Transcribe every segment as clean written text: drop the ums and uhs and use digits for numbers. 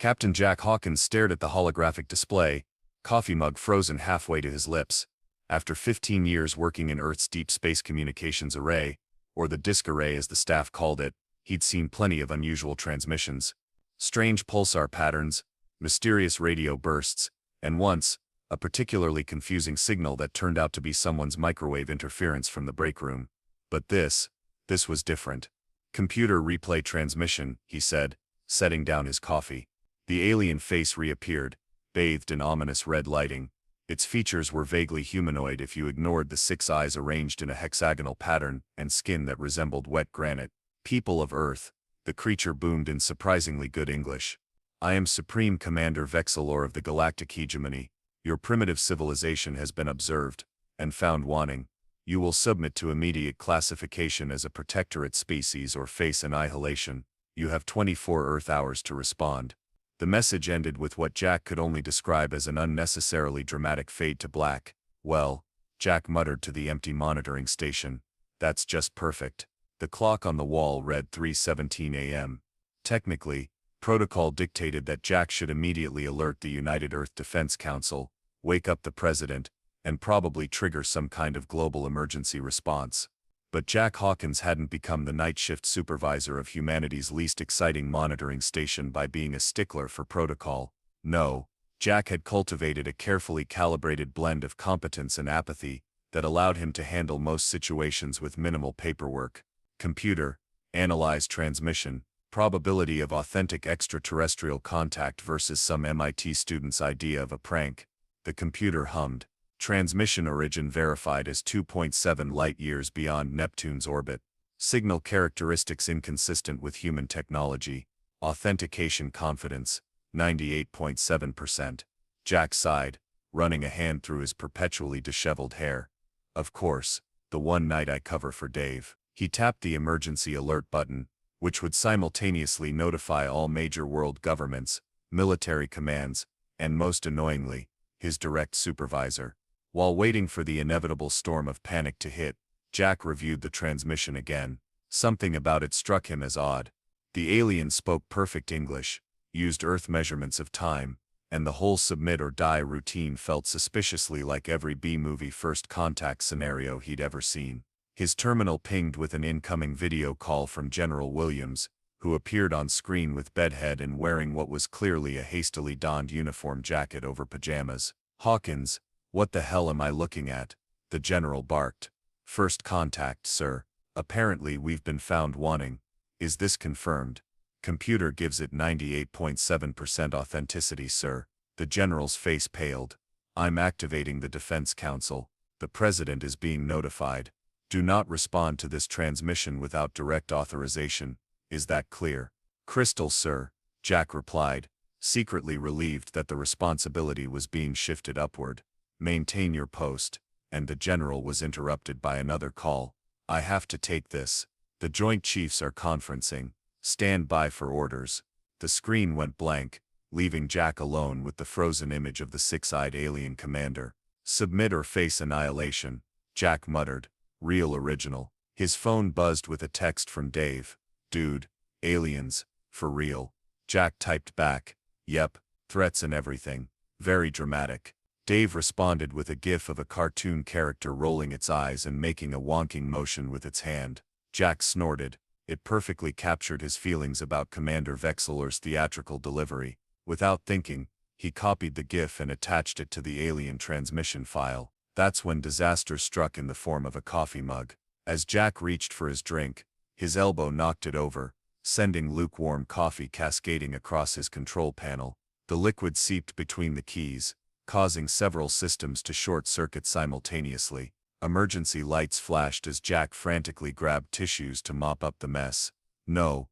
Captain Jack Hawkins stared at the holographic display, coffee mug frozen halfway to his lips. After 15 years working in Earth's Deep Space Communications Array, or the disk array as the staff called it, he'd seen plenty of unusual transmissions. Strange pulsar patterns, mysterious radio bursts, and once, a particularly confusing signal that turned out to be someone's microwave interference from the break room. But this was different. "Computer replay transmission," he said, setting down his coffee. The alien face reappeared, bathed in ominous red lighting. Its features were vaguely humanoid if you ignored the 6 eyes arranged in a hexagonal pattern and skin that resembled wet granite. "People of Earth," the creature boomed in surprisingly good English. "I am Supreme Commander Vexilor of the Galactic Hegemony. Your primitive civilization has been observed and found wanting. You will submit to immediate classification as a protectorate species or face annihilation. You have 24 Earth hours to respond." The message ended with what Jack could only describe as an unnecessarily dramatic fade to black. "Well," Jack muttered to the empty monitoring station, "that's just perfect." The clock on the wall read 3:17 a.m. Technically, protocol dictated that Jack should immediately alert the United Earth Defense Council, wake up the president, and probably trigger some kind of global emergency response. But Jack Hawkins hadn't become the night shift supervisor of humanity's least exciting monitoring station by being a stickler for protocol. No, Jack had cultivated a carefully calibrated blend of competence and apathy that allowed him to handle most situations with minimal paperwork. "Computer, analyze transmission, probability of authentic extraterrestrial contact versus some MIT student's idea of a prank." The computer hummed. "Transmission origin verified as 2.7 light-years beyond Neptune's orbit. Signal characteristics inconsistent with human technology. Authentication confidence, 98.7%. Jack sighed, running a hand through his perpetually disheveled hair. "Of course, the one night I cover for Dave." He tapped the emergency alert button, which would simultaneously notify all major world governments, military commands, and most annoyingly, his direct supervisor. While waiting for the inevitable storm of panic to hit, Jack reviewed the transmission again. Something about it struck him as odd. The alien spoke perfect English, used Earth measurements of time, and the whole submit or die routine felt suspiciously like every B-movie first contact scenario he'd ever seen. His terminal pinged with an incoming video call from General Williams, who appeared on screen with bedhead and wearing what was clearly a hastily donned uniform jacket over pajamas. "Hawkins, what the hell am I looking at?" the general barked. "First contact, sir. Apparently we've been found wanting. Is this confirmed?" "Computer gives it 98.7% authenticity, sir." The general's face paled. "I'm activating the Defense Council. The president is being notified. Do not respond to this transmission without direct authorization. Is that clear?" "Crystal, sir," Jack replied, secretly relieved that the responsibility was being shifted upward. "Maintain your post," and the general was interrupted by another call. "I have to take this. The Joint Chiefs are conferencing. Stand by for orders." The screen went blank, leaving Jack alone with the frozen image of the 6-eyed alien commander. "Submit or face annihilation," Jack muttered. "Real original." His phone buzzed with a text from Dave. "Dude, aliens, for real." Jack typed back, "Yep, threats and everything. Very dramatic." Dave responded with a gif of a cartoon character rolling its eyes and making a wonking motion with its hand. Jack snorted. It perfectly captured his feelings about Commander Vexilor's theatrical delivery. Without thinking, he copied the gif and attached it to the alien transmission file. That's when disaster struck in the form of a coffee mug. As Jack reached for his drink, his elbow knocked it over, sending lukewarm coffee cascading across his control panel. The liquid seeped between the keys, causing several systems to short-circuit simultaneously. Emergency lights flashed as Jack frantically grabbed tissues to mop up the mess. No.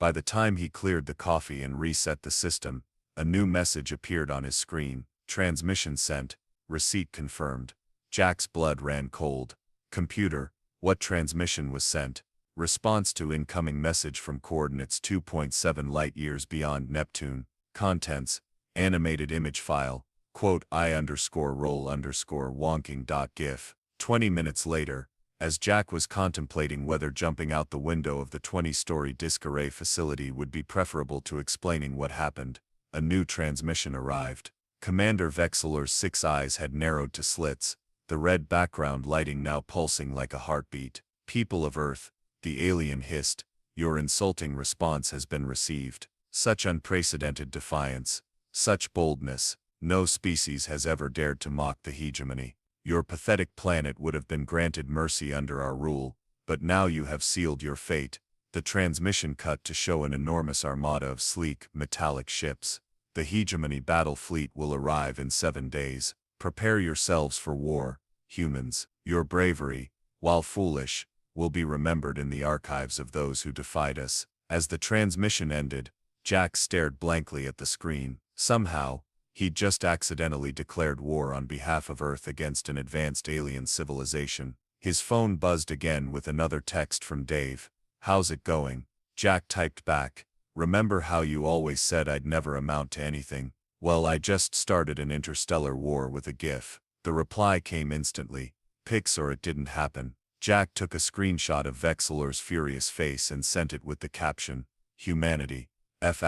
By the time he cleared the coffee and reset the system, a new message appeared on his screen. "Transmission sent. Receipt confirmed." Jack's blood ran cold. "Computer, what transmission was sent?" "Response to incoming message from coordinates 2.7 light-years beyond Neptune. Contents, animated image file, quote I_roll_wonking.gif. 20 minutes later, As Jack was contemplating whether jumping out the window of the 20-story disk array facility would be preferable to explaining what happened, a new transmission arrived. Commander Vexeler's 6 eyes had narrowed to slits, the red background lighting now pulsing like a heartbeat. "People of Earth," the alien hissed, "your insulting response has been received. Such unprecedented defiance, such boldness, no species has ever dared to mock the hegemony. Your pathetic planet would have been granted mercy under our rule, but now you have sealed your fate." The transmission cut to show an enormous armada of sleek, metallic ships. "The hegemony battle fleet will arrive in 7 days. Prepare yourselves for war, humans. Your bravery, while foolish, will be remembered in the archives of those who defied us." As the transmission ended, Jack stared blankly at the screen. Somehow, he'd just accidentally declared war on behalf of Earth against an advanced alien civilization. His phone buzzed again with another text from Dave. "How's it going?" Jack typed back. "Remember how you always said I'd never amount to anything? Well, I just started an interstellar war with a GIF." The reply came instantly. "Pics or it didn't happen." Jack took a screenshot of Vexeler's furious face and sent it with the caption, "Humanity. F***.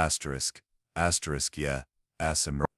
Yeah.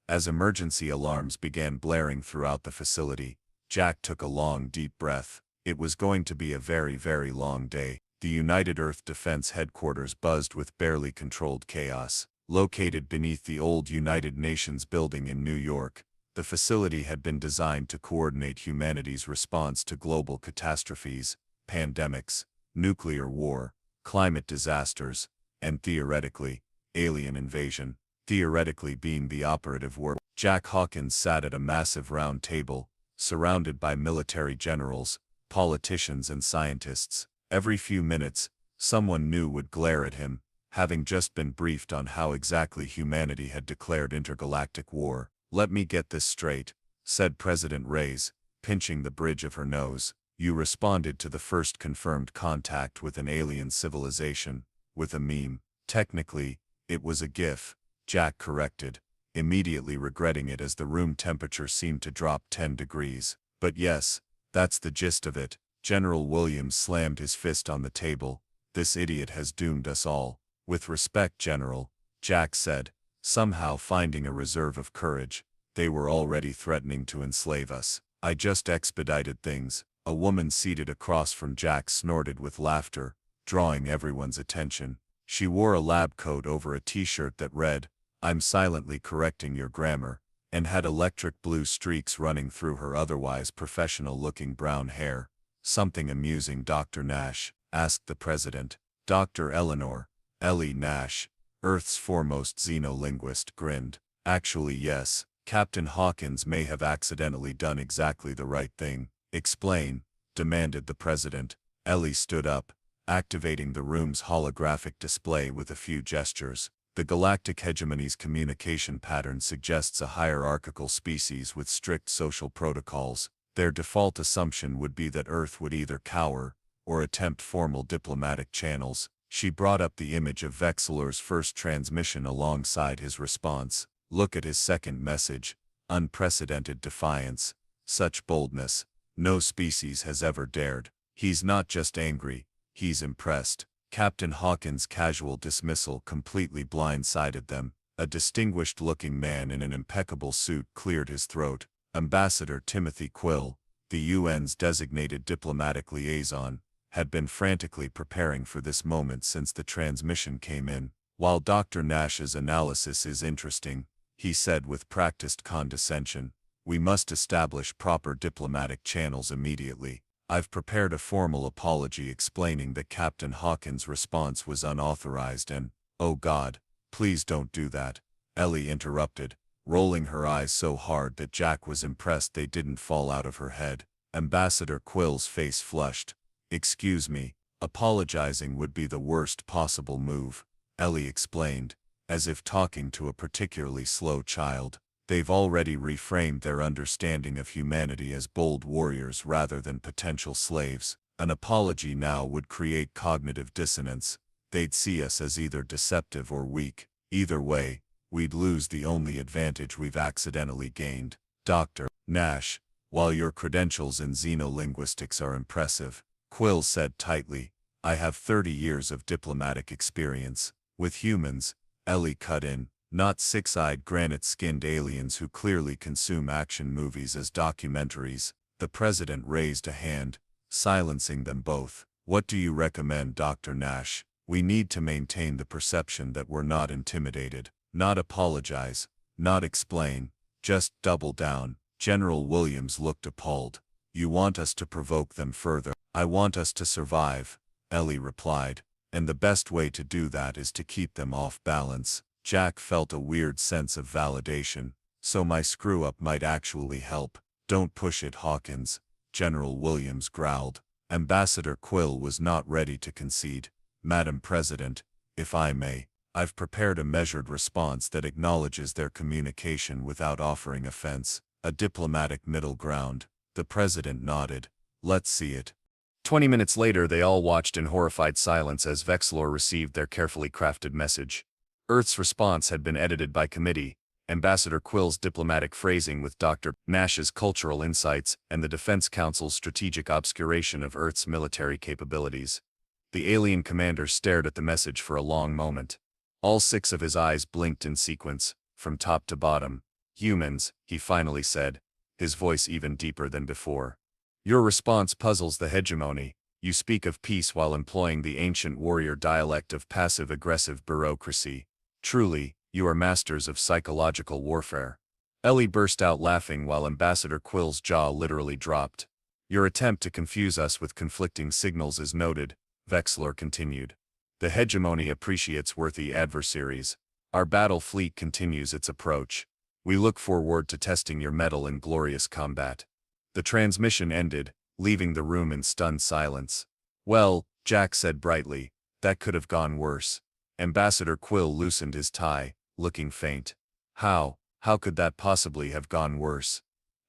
As emergency alarms began blaring throughout the facility, Jack took a long, deep breath. It was going to be a very, very long day. The United Earth Defense Headquarters buzzed with barely controlled chaos. Located beneath the old United Nations building in New York, the facility had been designed to coordinate humanity's response to global catastrophes, pandemics, nuclear war, climate disasters, and theoretically, alien invasion. Theoretically being the operative word. Jack Hawkins sat at a massive round table, surrounded by military generals, politicians and scientists. Every few minutes, someone new would glare at him, having just been briefed on how exactly humanity had declared intergalactic war. "Let me get this straight," said President Reyes, pinching the bridge of her nose. "You responded to the first confirmed contact with an alien civilization, with a meme. Technically, it was a GIF," Jack corrected, immediately regretting it as the room temperature seemed to drop 10 degrees. "But yes, that's the gist of it." General Williams slammed his fist on the table. "This idiot has doomed us all." "With respect, General," Jack said, somehow finding a reserve of courage, "they were already threatening to enslave us. I just expedited things." A woman seated across from Jack snorted with laughter, drawing everyone's attention. She wore a lab coat over a t-shirt that read, "I'm silently correcting your grammar," and had electric blue streaks running through her otherwise professional-looking brown hair. "Something amusing, Dr. Nash?" asked the president. Dr. Eleanor, Ellie Nash, Earth's foremost xenolinguist, grinned. "Actually, yes. Captain Hawkins may have accidentally done exactly the right thing." "Explain," demanded the president. Ellie stood up, activating the room's holographic display with a few gestures. "The galactic hegemony's communication pattern suggests a hierarchical species with strict social protocols. Their default assumption would be that Earth would either cower or attempt formal diplomatic channels." She brought up the image of Vexeler's first transmission alongside his response. "Look at his second message. Unprecedented defiance. Such boldness. No species has ever dared." He's not just angry, he's impressed. Captain Hawkins' casual dismissal completely blindsided them. A distinguished-looking man in an impeccable suit cleared his throat. Ambassador Timothy Quill, the UN's designated diplomatic liaison, had been frantically preparing for this moment since the transmission came in. "While Dr. Nash's analysis is interesting," he said with practiced condescension, "we must establish proper diplomatic channels immediately. I've prepared a formal apology explaining that Captain Hawkins' response was unauthorized and—" "Oh God, please don't do that," Ellie interrupted, rolling her eyes so hard that Jack was impressed they didn't fall out of her head. Ambassador Quill's face flushed. "Excuse me, apologizing would be the worst possible move," Ellie explained, as if talking to a particularly slow child. "They've already reframed their understanding of humanity as bold warriors rather than potential slaves. An apology now would create cognitive dissonance. They'd see us as either deceptive or weak. Either way, we'd lose the only advantage we've accidentally gained. Dr. Nash, while your credentials in xenolinguistics are impressive, Quill said tightly. I have 30 years of diplomatic experience. With humans, Ellie cut in, not six-eyed granite-skinned aliens who clearly consume action movies as documentaries. The president raised a hand, silencing them both. What do you recommend, Dr. Nash? We need to maintain the perception that we're not intimidated, not apologize, not explain, just double down. General Williams looked appalled. You want us to provoke them further? I want us to survive, Ellie replied, and the best way to do that is to keep them off balance. Jack felt a weird sense of validation. So my screw-up might actually help. Don't push it, Hawkins, General Williams growled. Ambassador Quill was not ready to concede. Madam President, if I may, I've prepared a measured response that acknowledges their communication without offering offense. A diplomatic middle ground. The president nodded. Let's see it. 20 minutes later, they all watched in horrified silence as Vexlor received their carefully crafted message. Earth's response had been edited by committee, Ambassador Quill's diplomatic phrasing with Dr. Nash's cultural insights, and the Defense Council's strategic obscuration of Earth's military capabilities. The alien commander stared at the message for a long moment. All 6 of his eyes blinked in sequence, from top to bottom. Humans, he finally said, his voice even deeper than before. Your response puzzles the hegemony. You speak of peace while employing the ancient warrior dialect of passive-aggressive bureaucracy. Truly, you are masters of psychological warfare. Ellie burst out laughing while Ambassador Quill's jaw literally dropped. Your attempt to confuse us with conflicting signals is noted, Vexlor continued. The hegemony appreciates worthy adversaries. Our battle fleet continues its approach. We look forward to testing your mettle in glorious combat. The transmission ended, leaving the room in stunned silence. Well, Jack said brightly, that could have gone worse. Ambassador Quill loosened his tie, looking faint. How could that possibly have gone worse?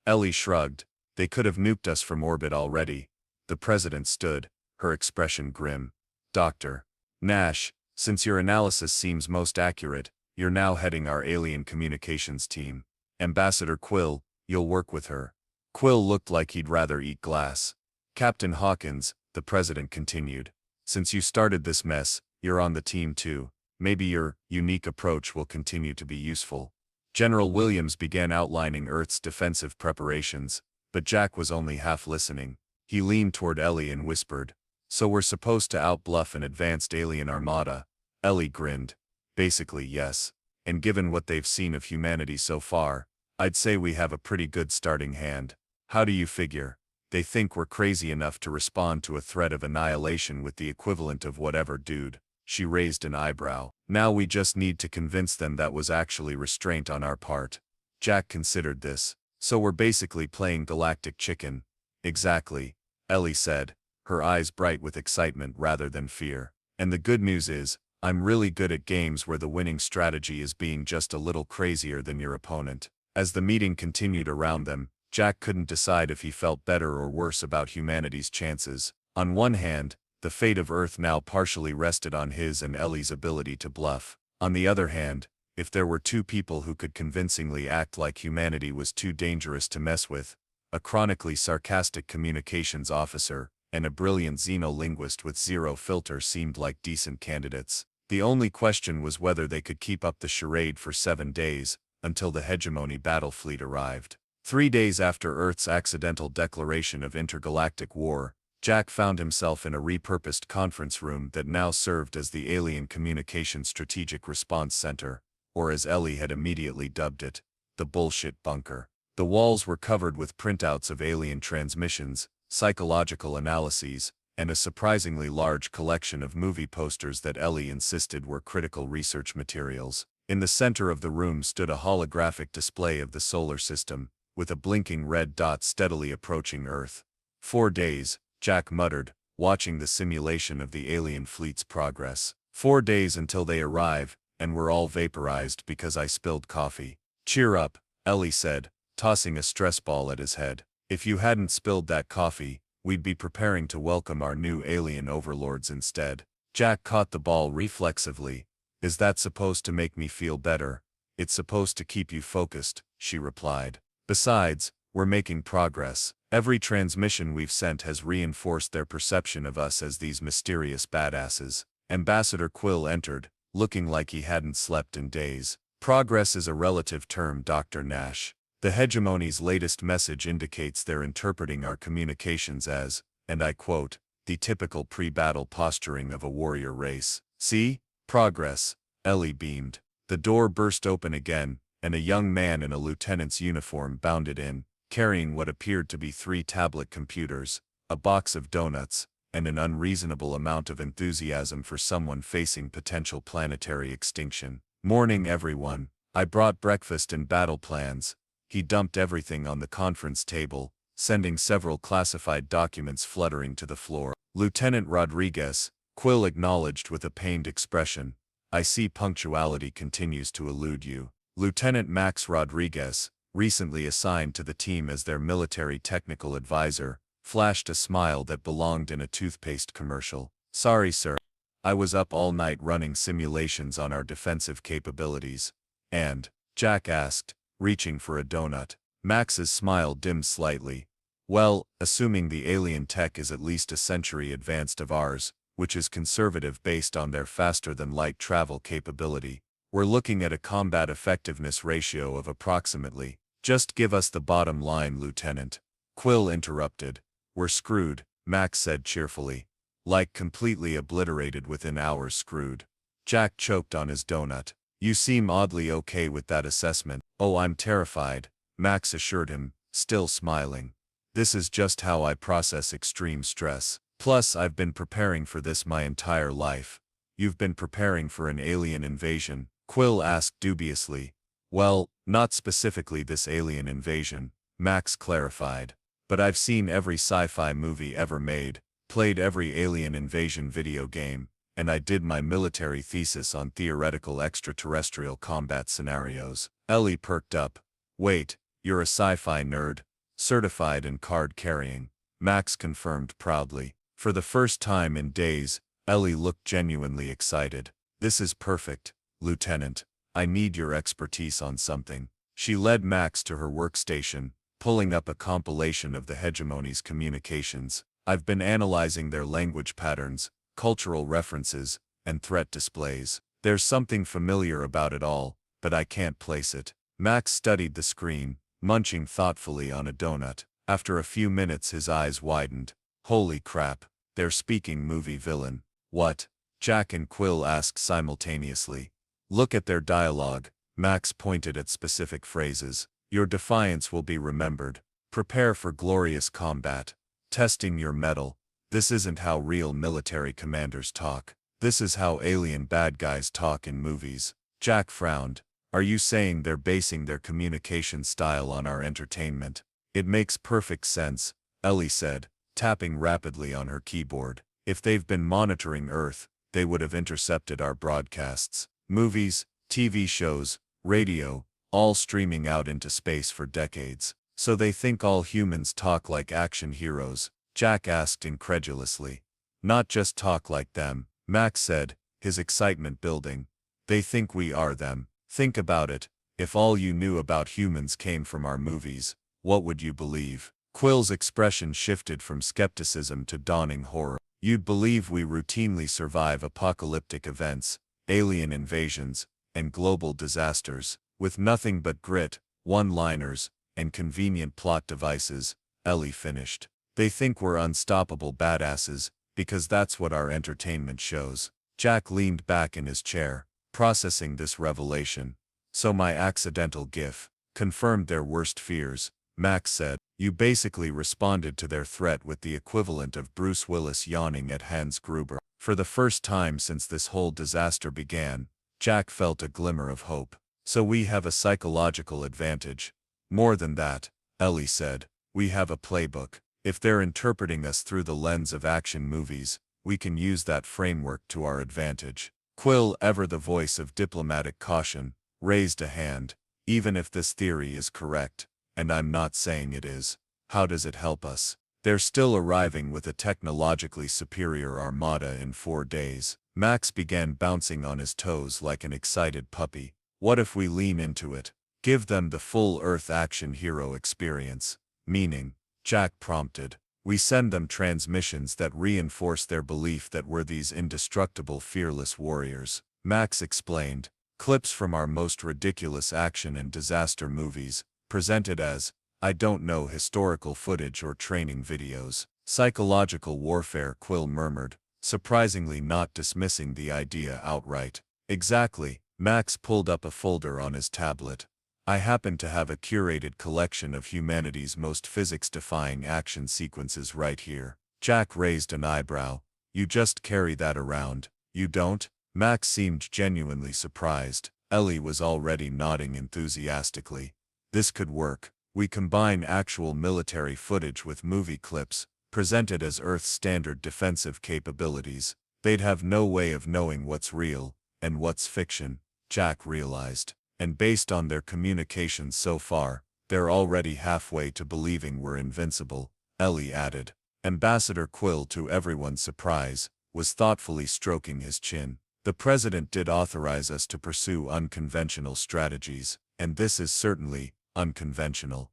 Ellie shrugged. They could have nuked us from orbit already. The president stood, her expression grim. Dr. Nash, since your analysis seems most accurate, you're now heading our alien communications team. Ambassador Quill, you'll work with her. Quill looked like he'd rather eat glass. Captain Hawkins, the president continued, since you started this mess, you're on the team too. Maybe your unique approach will continue to be useful. General Williams began outlining Earth's defensive preparations, but Jack was only half listening. He leaned toward Ellie and whispered, so we're supposed to outbluff an advanced alien armada? Ellie grinned. Basically, yes. And given what they've seen of humanity so far, I'd say we have a pretty good starting hand. How do you figure? They think we're crazy enough to respond to a threat of annihilation with the equivalent of whatever, dude. She raised an eyebrow. Now we just need to convince them that was actually restraint on our part. Jack considered this. So we're basically playing galactic chicken. Exactly, Ellie said, her eyes bright with excitement rather than fear. And the good news is, I'm really good at games where the winning strategy is being just a little crazier than your opponent. As the meeting continued around them, Jack couldn't decide if he felt better or worse about humanity's chances. On one hand, the fate of Earth now partially rested on his and Ellie's ability to bluff. On the other hand, if there were 2 people who could convincingly act like humanity was too dangerous to mess with, a chronically sarcastic communications officer and a brilliant xenolinguist with zero filter seemed like decent candidates. The only question was whether they could keep up the charade for 7 days, until the hegemony battle fleet arrived. 3 days after Earth's accidental declaration of intergalactic war, Jack found himself in a repurposed conference room that now served as the Alien Communication Strategic Response Center, or as Ellie had immediately dubbed it, the bullshit bunker. The walls were covered with printouts of alien transmissions, psychological analyses, and a surprisingly large collection of movie posters that Ellie insisted were critical research materials. In the center of the room stood a holographic display of the solar system, with a blinking red dot steadily approaching Earth. 4 days, Jack muttered, watching the simulation of the alien fleet's progress. 4 days until they arrive, and we're all vaporized because I spilled coffee. Cheer up, Ellie said, tossing a stress ball at his head. If you hadn't spilled that coffee, we'd be preparing to welcome our new alien overlords instead. Jack caught the ball reflexively. Is that supposed to make me feel better? It's supposed to keep you focused, she replied. Besides, We're making progress. Every transmission we've sent has reinforced their perception of us as these mysterious badasses. Ambassador Quill entered, looking like he hadn't slept in days. Progress is a relative term, Dr. Nash. The hegemony's latest message indicates they're interpreting our communications as, and I quote, the typical pre-battle posturing of a warrior race. See? Progress. Ellie beamed. The door burst open again, and a young man in a lieutenant's uniform bounded in, carrying what appeared to be 3 tablet computers, a box of donuts, and an unreasonable amount of enthusiasm for someone facing potential planetary extinction. Morning, everyone. I brought breakfast and battle plans. He dumped everything on the conference table, sending several classified documents fluttering to the floor. Lieutenant Rodriguez, Quill acknowledged with a pained expression. I see punctuality continues to elude you. Lieutenant Max Rodriguez, recently assigned to the team as their military technical advisor, flashed a smile that belonged in a toothpaste commercial. Sorry, sir. I was up all night running simulations on our defensive capabilities. And, Jack asked, reaching for a donut. Max's smile dimmed slightly. Well, assuming the alien tech is at least a century advanced of ours, which is conservative based on their faster-than-light travel capability, we're looking at a combat effectiveness ratio of approximately. Just give us the bottom line, Lieutenant. Quill interrupted. We're screwed, Max said cheerfully. Like completely obliterated within hours screwed. Jack choked on his donut. You seem oddly okay with that assessment. Oh, I'm terrified, Max assured him, still smiling. This is just how I process extreme stress. Plus, I've been preparing for this my entire life. You've been preparing for an alien invasion? Quill asked dubiously. Well, not specifically this alien invasion, Max clarified. But I've seen every sci-fi movie ever made, played every alien invasion video game, and I did my military thesis on theoretical extraterrestrial combat scenarios. Ellie perked up. Wait, you're a sci-fi nerd? Certified and card-carrying, Max confirmed proudly. For the first time in days, Ellie looked genuinely excited. This is perfect, Lieutenant. I need your expertise on something. She led Max to her workstation, pulling up a compilation of the hegemony's communications. I've been analyzing their language patterns, cultural references, and threat displays. There's something familiar about it all, but I can't place it. Max studied the screen, munching thoughtfully on a donut. After a few minutes his eyes widened. Holy crap, they're speaking movie villain. What? Jack and Quill asked simultaneously. Look at their dialogue. Max pointed at specific phrases. Your defiance will be remembered. Prepare for glorious combat. Testing your mettle. This isn't how real military commanders talk. This is how alien bad guys talk in movies. Jack frowned. Are you saying they're basing their communication style on our entertainment? It makes perfect sense, Ellie said, tapping rapidly on her keyboard. If they've been monitoring Earth, they would have intercepted our broadcasts. Movies, TV shows, radio, all streaming out into space for decades. So they think all humans talk like action heroes? Jack asked incredulously. Not just talk like them, Max said, his excitement building. They think we are them. Think about it. If all you knew about humans came from our movies, what would you believe? Quill's expression shifted from skepticism to dawning horror. You'd believe we routinely survive apocalyptic events, alien invasions, and global disasters, with nothing but grit, one-liners, and convenient plot devices, Ellie finished. They think we're unstoppable badasses, because that's what our entertainment shows. Jack leaned back in his chair, processing this revelation. So my accidental gif confirmed their worst fears, Max said. You basically responded to their threat with the equivalent of Bruce Willis yawning at Hans Gruber. For the first time since this whole disaster began, Jack felt a glimmer of hope. So we have a psychological advantage. More than that, Ellie said, we have a playbook. If they're interpreting us through the lens of action movies, we can use that framework to our advantage. Quill, ever the voice of diplomatic caution, raised a hand. Even if this theory is correct, and I'm not saying it is, how does it help us? They're still arriving with a technologically superior armada in 4 days. Max began bouncing on his toes like an excited puppy. What if we lean into it? Give them the full Earth action hero experience. Meaning, Jack prompted. We send them transmissions that reinforce their belief that we're these indestructible, fearless warriors. Max explained. Clips from our most ridiculous action and disaster movies, presented as, I don't know, historical footage or training videos. Psychological warfare, Quill murmured, surprisingly not dismissing the idea outright. Exactly. Max pulled up a folder on his tablet. I happen to have a curated collection of humanity's most physics-defying action sequences right here. Jack raised an eyebrow. You just carry that around, you don't? Max seemed genuinely surprised. Ellie was already nodding enthusiastically. This could work. We combine actual military footage with movie clips, presented as Earth's standard defensive capabilities. They'd have no way of knowing what's real and what's fiction, Jack realized. And based on their communications so far, they're already halfway to believing we're invincible, Ellie added. Ambassador Quill, to everyone's surprise, was thoughtfully stroking his chin. The President did authorize us to pursue unconventional strategies, and this is certainly unconventional.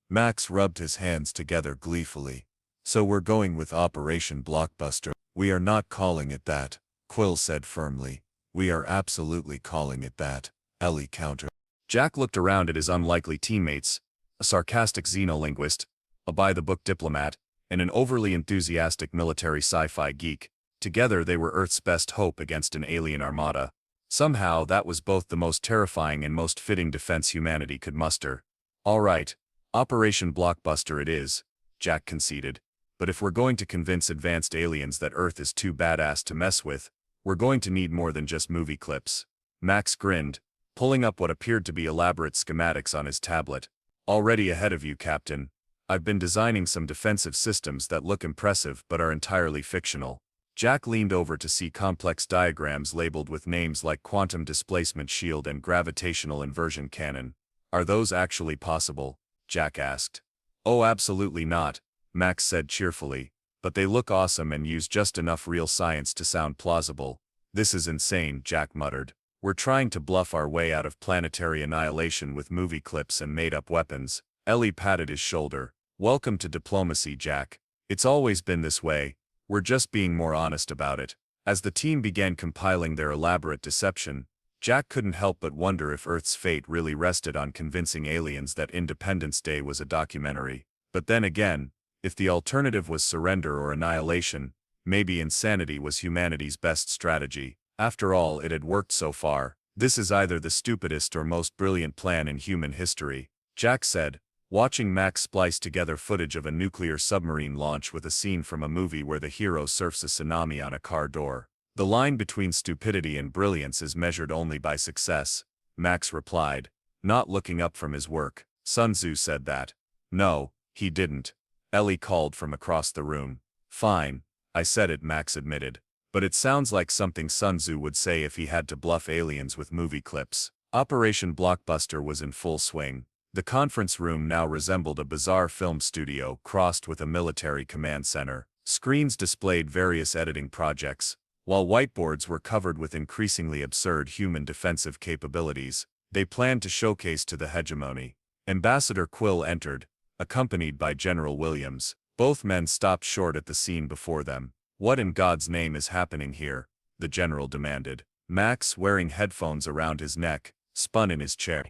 Max rubbed his hands together gleefully. So we're going with Operation Blockbuster. We are not calling it that, Quill said firmly. We are absolutely calling it that, Ellie countered. Jack looked around at his unlikely teammates, a sarcastic xenolinguist, a by-the-book diplomat, and an overly enthusiastic military sci-fi geek. Together they were Earth's best hope against an alien armada. Somehow that was both the most terrifying and most fitting defense humanity could muster. All right, Operation Blockbuster it is, Jack conceded. But if we're going to convince advanced aliens that Earth is too badass to mess with, we're going to need more than just movie clips. Max grinned, pulling up what appeared to be elaborate schematics on his tablet. Already ahead of you, Captain. I've been designing some defensive systems that look impressive but are entirely fictional. Jack leaned over to see complex diagrams labeled with names like quantum displacement shield and gravitational inversion cannon. Are those actually possible? Jack asked. Oh, absolutely not, Max said cheerfully, but they look awesome and use just enough real science to sound plausible. This is insane, Jack muttered. We're trying to bluff our way out of planetary annihilation with movie clips and made-up weapons. Ellie patted his shoulder. Welcome to diplomacy, Jack. It's always been this way. We're just being more honest about it. As the team began compiling their elaborate deception, Jack couldn't help but wonder if Earth's fate really rested on convincing aliens that Independence Day was a documentary. But then again, if the alternative was surrender or annihilation, maybe insanity was humanity's best strategy. After all, it had worked so far. This is either the stupidest or most brilliant plan in human history, Jack said, watching Max splice together footage of a nuclear submarine launch with a scene from a movie where the hero surfs a tsunami on a car door. The line between stupidity and brilliance is measured only by success, Max replied, not looking up from his work. Sun Tzu said that. No, he didn't. Ellie called from across the room. Fine, I said it, Max admitted. But it sounds like something Sun Tzu would say if he had to bluff aliens with movie clips. Operation Blockbuster was in full swing. The conference room now resembled a bizarre film studio crossed with a military command center. Screens displayed various editing projects, while whiteboards were covered with increasingly absurd human defensive capabilities. They planned to showcase to the hegemony. Ambassador Quill entered, accompanied by General Williams. Both men stopped short at the scene before them. What in God's name is happening here? The general demanded. Max, wearing headphones around his neck, spun in his chair.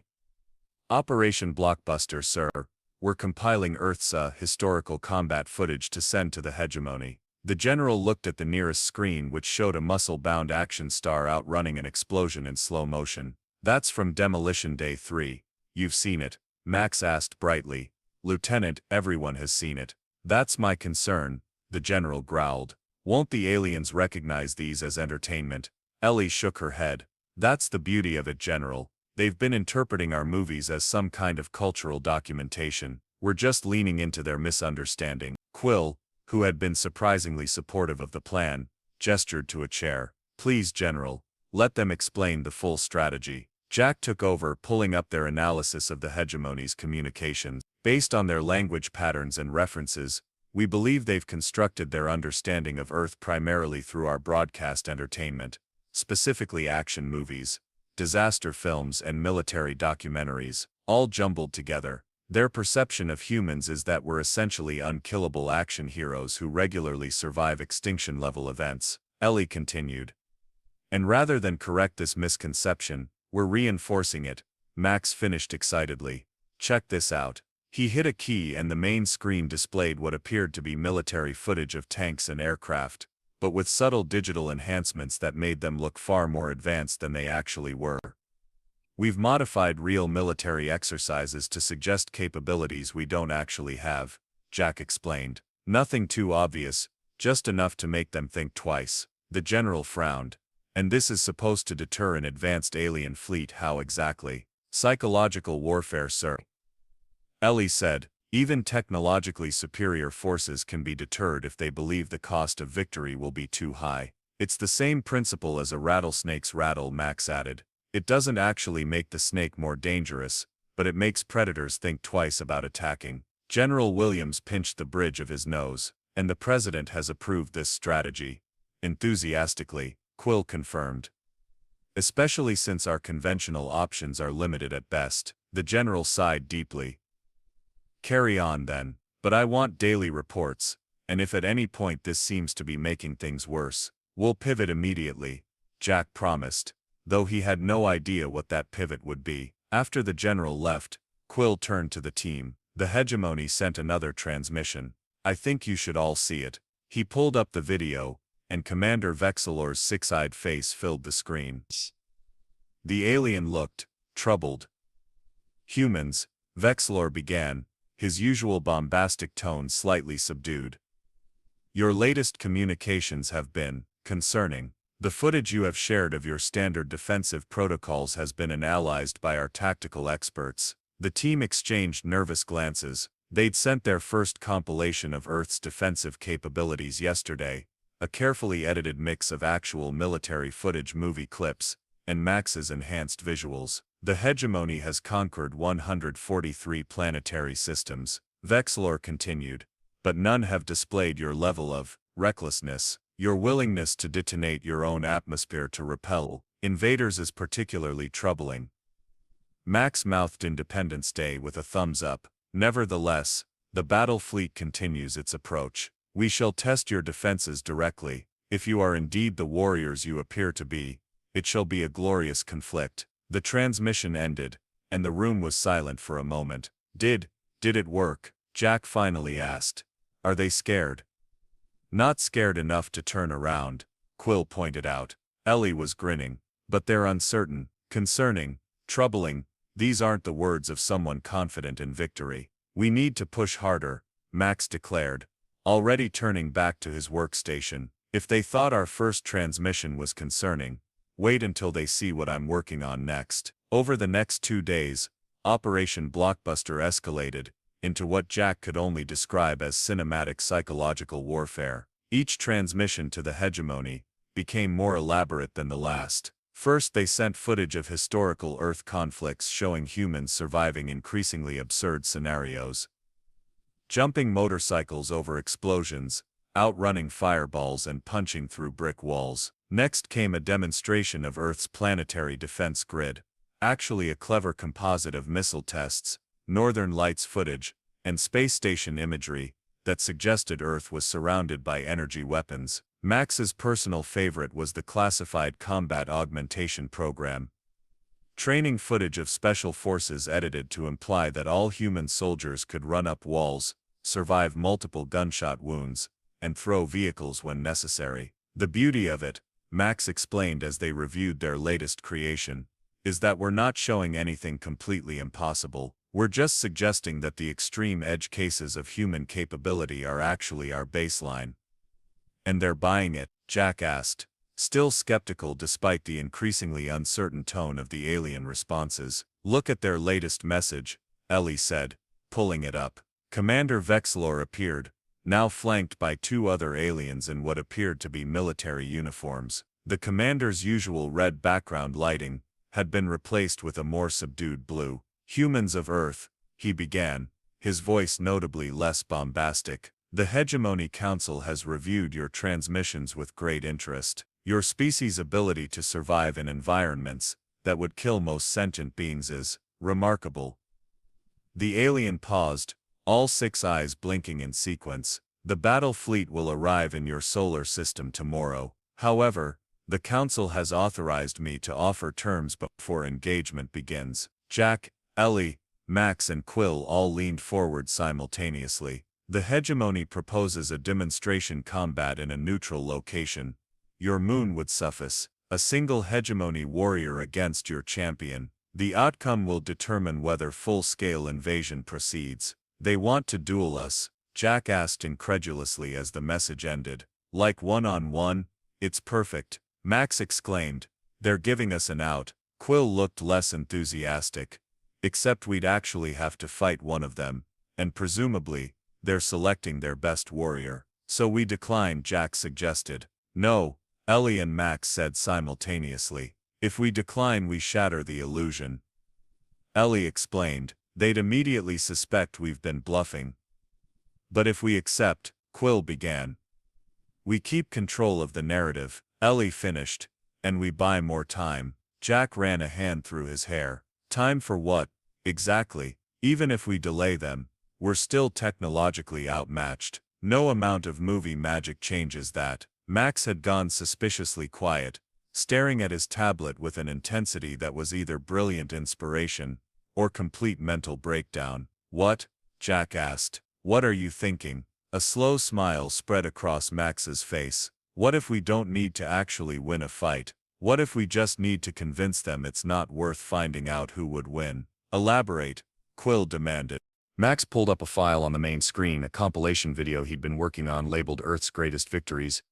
Operation Blockbuster, sir. We're compiling Earth's historical combat footage to send to the hegemony. The general looked at the nearest screen, which showed a muscle-bound action star outrunning an explosion in slow motion. That's from Demolition Day 3. You've seen it? Max asked brightly. Lieutenant, everyone has seen it. That's my concern, the general growled. Won't the aliens recognize these as entertainment? Ellie shook her head. That's the beauty of it, General. They've been interpreting our movies as some kind of cultural documentation. We're just leaning into their misunderstanding. Quill, who had been surprisingly supportive of the plan, gestured to a chair. Please, General, let them explain the full strategy. Jack took over, pulling up their analysis of the hegemony's communications. Based on their language patterns and references, we believe they've constructed their understanding of Earth primarily through our broadcast entertainment, specifically action movies, disaster films and military documentaries, all jumbled together. Their perception of humans is that we're essentially unkillable action heroes who regularly survive extinction-level events, Ellie continued. And rather than correct this misconception, we're reinforcing it, Max finished excitedly. Check this out. He hit a key and the main screen displayed what appeared to be military footage of tanks and aircraft, but with subtle digital enhancements that made them look far more advanced than they actually were. We've modified real military exercises to suggest capabilities we don't actually have, Jack explained. Nothing too obvious, just enough to make them think twice. The general frowned. And this is supposed to deter an advanced alien fleet. How exactly? Psychological warfare, sir. Ellie said, even technologically superior forces can be deterred if they believe the cost of victory will be too high. It's the same principle as a rattlesnake's rattle, Max added. It doesn't actually make the snake more dangerous, but it makes predators think twice about attacking. General Williams pinched the bridge of his nose, and the president has approved this strategy. Enthusiastically, Quill confirmed. Especially since our conventional options are limited at best, the general sighed deeply. Carry on then, but I want daily reports, and if at any point this seems to be making things worse, we'll pivot immediately, Jack promised, though he had no idea what that pivot would be. After the general left, Quill turned to the team. The hegemony sent another transmission. I think you should all see it. He pulled up the video, and Commander Vexilor's six-eyed face filled the screen. The alien looked troubled. Humans, Vexilor began, his usual bombastic tone slightly subdued. Your latest communications have been concerning. The footage you have shared of your standard defensive protocols has been analyzed by our tactical experts. The team exchanged nervous glances. They'd sent their first compilation of Earth's defensive capabilities yesterday, a carefully edited mix of actual military footage, movie clips, and Max's enhanced visuals. The hegemony has conquered 143 planetary systems, Vexilor continued, but none have displayed your level of recklessness. Your willingness to detonate your own atmosphere to repel invaders is particularly troubling. Max mouthed Independence Day with a thumbs up. Nevertheless, the battle fleet continues its approach. We shall test your defenses directly. If you are indeed the warriors you appear to be, it shall be a glorious conflict. The transmission ended, and the room was silent for a moment. Did it work? Jack finally asked. Are they scared? Not scared enough to turn around, Quill pointed out. Ellie was grinning. But they're uncertain, concerning, troubling. These aren't the words of someone confident in victory. We need to push harder, Max declared, already turning back to his workstation. If they thought our first transmission was concerning, wait until they see what I'm working on next. Over the next 2 days, Operation Blockbuster escalated into what Jack could only describe as cinematic psychological warfare. Each transmission to the hegemony became more elaborate than the last. First, they sent footage of historical Earth conflicts showing humans surviving increasingly absurd scenarios. Jumping motorcycles over explosions, outrunning fireballs and punching through brick walls. Next came a demonstration of Earth's planetary defense grid, actually a clever composite of missile tests, Northern Lights footage, and space station imagery that suggested Earth was surrounded by energy weapons. Max's personal favorite was the classified combat augmentation program. Training footage of special forces edited to imply that all human soldiers could run up walls, survive multiple gunshot wounds, and throw vehicles when necessary. The beauty of it, Max explained as they reviewed their latest creation, is that we're not showing anything completely impossible. We're just suggesting that the extreme edge cases of human capability are actually our baseline. And they're buying it? Jack asked, still skeptical despite the increasingly uncertain tone of the alien responses. Look at their latest message, Ellie said, pulling it up. Commander Vexilor appeared, now flanked by 2 other aliens in what appeared to be military uniforms. The commander's usual red background lighting had been replaced with a more subdued blue. Humans of Earth, he began, his voice notably less bombastic. The Hegemony Council has reviewed your transmissions with great interest. Your species' ability to survive in environments that would kill most sentient beings is remarkable. The alien paused, all 6 eyes blinking in sequence. The battle fleet will arrive in your solar system tomorrow. However, the Council has authorized me to offer terms before engagement begins. Jack, Ellie, Max and Quill all leaned forward simultaneously. The hegemony proposes a demonstration combat in a neutral location. Your moon would suffice. A single hegemony warrior against your champion. The outcome will determine whether full-scale invasion proceeds. They want to duel us, Jack asked incredulously as the message ended. Like one-on-one? It's perfect, Max exclaimed. They're giving us an out. Quill looked less enthusiastic. Except we'd actually have to fight one of them, and presumably, they're selecting their best warrior. So we decline, Jack suggested. No, Ellie and Max said simultaneously. If we decline, we shatter the illusion. Ellie explained. They'd immediately suspect we've been bluffing. But if we accept, Quill began. We keep control of the narrative, Ellie finished, and we buy more time. Jack ran a hand through his hair. Time for what, exactly? Even if we delay them, we're still technologically outmatched. No amount of movie magic changes that. Max had gone suspiciously quiet, staring at his tablet with an intensity that was either brilliant inspiration or complete mental breakdown. What? Jack asked. What are you thinking? A slow smile spread across Max's face. What if we don't need to actually win a fight? What if we just need to convince them it's not worth finding out who would win? Elaborate, Quill demanded. Max pulled up a file on the main screen, a compilation video he'd been working on labeled Earth's Greatest Victories.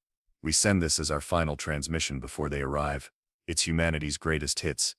We send this as our final transmission before they arrive. It's humanity's greatest hits.